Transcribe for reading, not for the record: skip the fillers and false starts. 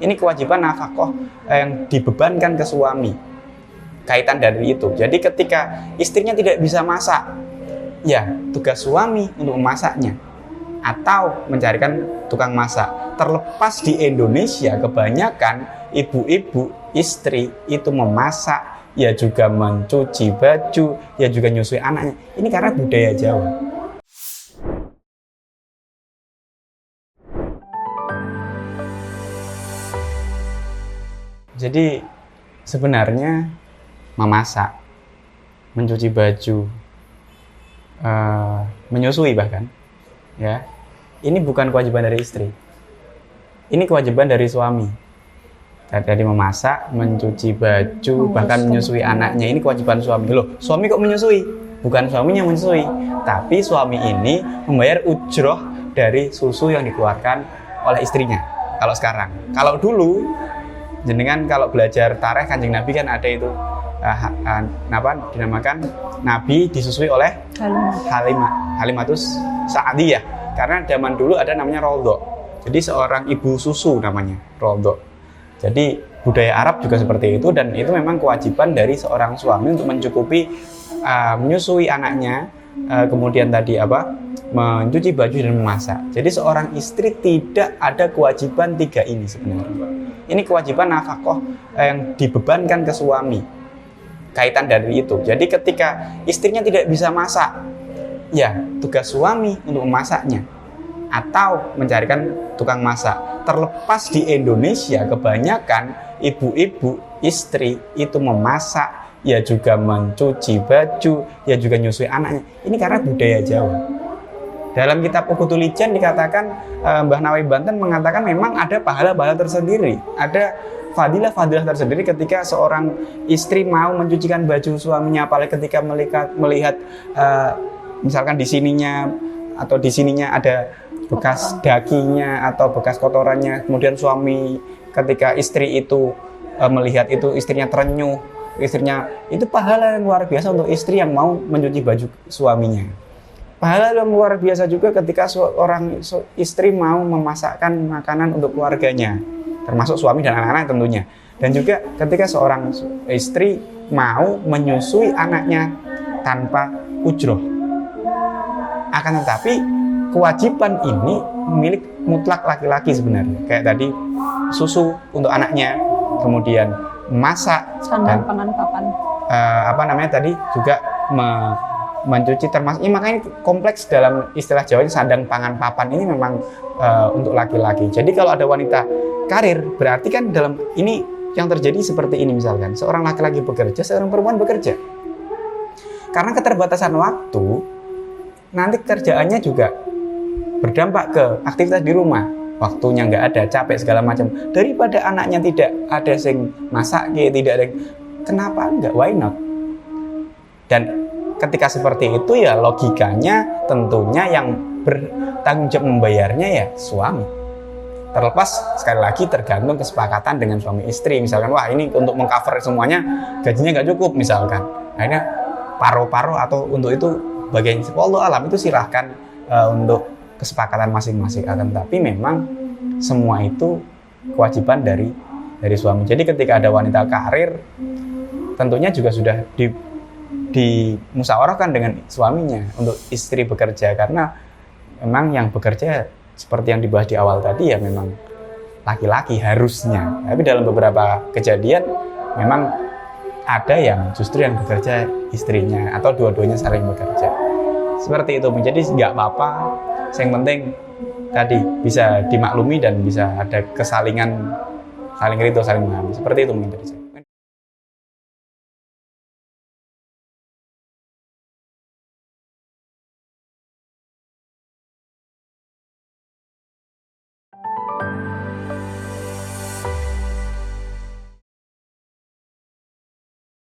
Ini kewajiban nafkah yang dibebankan ke suami. Kaitan dari itu. Jadi ketika istrinya tidak bisa masak, ya tugas suami untuk memasaknya atau mencarikan tukang masak. Terlepas di Indonesia kebanyakan ibu-ibu istri itu memasak, ya juga mencuci baju, ya juga nyusui anaknya. Ini karena budaya Jawa. Jadi sebenarnya memasak, mencuci baju, menyusui bahkan, ya, ini bukan kewajiban dari istri. Ini kewajiban dari suami. Dari memasak, mencuci baju, bahkan menyusui anaknya, ini kewajiban suami. Loh, suami kok menyusui? Bukan suaminya menyusui, tapi suami ini membayar ujroh dari susu yang dikeluarkan oleh istrinya. Kalau sekarang, kalau dulu, jenengan kalau belajar tarikh Kanjeng Nabi kan ada itu apa dinamakan Nabi disusui oleh Halimatus Sa'diyah, karena zaman dulu ada namanya rodok. Jadi seorang ibu susu namanya rodok. Jadi budaya Arab juga seperti itu, dan itu memang kewajiban dari seorang suami untuk mencukupi menyusui anaknya, kemudian tadi mencuci baju dan memasak. Jadi seorang istri tidak ada kewajiban tiga ini sebenarnya. Ini kewajiban nafkah yang dibebankan ke suami. Kaitan dari itu. Jadi ketika istrinya tidak bisa masak, ya tugas suami untuk memasaknya atau mencarikan tukang masak. Terlepas di Indonesia kebanyakan ibu-ibu istri itu memasak, ya juga mencuci baju, ya juga nyusui anaknya. Ini karena budaya Jawa. Dalam kitab Ukhutul Ijan dikatakan, Mbah Nawawi Banten mengatakan memang ada pahala-pahala tersendiri, ada fadilah-fadilah tersendiri ketika seorang istri mau mencucikan baju suaminya, apalagi ketika melihat misalkan di sininya atau di sininya ada bekas dakinya atau bekas kotorannya, kemudian suami ketika istri itu melihat itu, istrinya terenyuh, istrinya itu pahala yang luar biasa untuk istri yang mau mencuci baju suaminya. Pahala yang luar biasa juga ketika seorang istri mau memasakkan makanan untuk keluarganya, termasuk suami dan anak-anak tentunya. Dan juga ketika seorang istri mau menyusui anaknya tanpa ujroh. Akan tetapi kewajiban ini milik mutlak laki-laki sebenarnya. Kayak tadi susu untuk anaknya, kemudian masak, sandang pangan papan. Tadi juga mencuci, termasuk ini, makanya kompleks dalam istilah Jawa ini sandang pangan papan ini memang untuk laki-laki. Jadi kalau ada wanita karir, berarti kan dalam ini yang terjadi seperti ini, misalkan seorang laki-laki bekerja, seorang perempuan bekerja. Karena keterbatasan waktu, nanti kerjaannya juga berdampak ke aktivitas di rumah. Waktunya nggak ada, capek segala macam. Daripada anaknya tidak ada yang masak, tidak ada, kenapa enggak? Why not? Dan ketika seperti itu ya logikanya tentunya yang bertanggung jawab membayarnya ya suami. Terlepas sekali lagi tergantung kesepakatan dengan suami istri. Misalkan wah ini untuk mengcover semuanya gajinya nggak cukup misalkan. Akhirnya paruh-paruh atau untuk itu bagian wallahu alam itu silahkan untuk kesepakatan masing-masing. Akan tapi memang semua itu kewajiban dari suami. Jadi ketika ada wanita karir tentunya juga sudah dimusyawarahkan dengan suaminya untuk istri bekerja, karena memang yang bekerja seperti yang dibahas di awal tadi ya memang laki-laki harusnya, tapi dalam beberapa kejadian memang ada yang justru yang bekerja istrinya atau dua-duanya saling bekerja seperti itu. Menjadi nggak apa-apa, yang penting tadi bisa dimaklumi dan bisa ada kesalingan, saling ridho, saling memahami, seperti itu mungkin dari saya.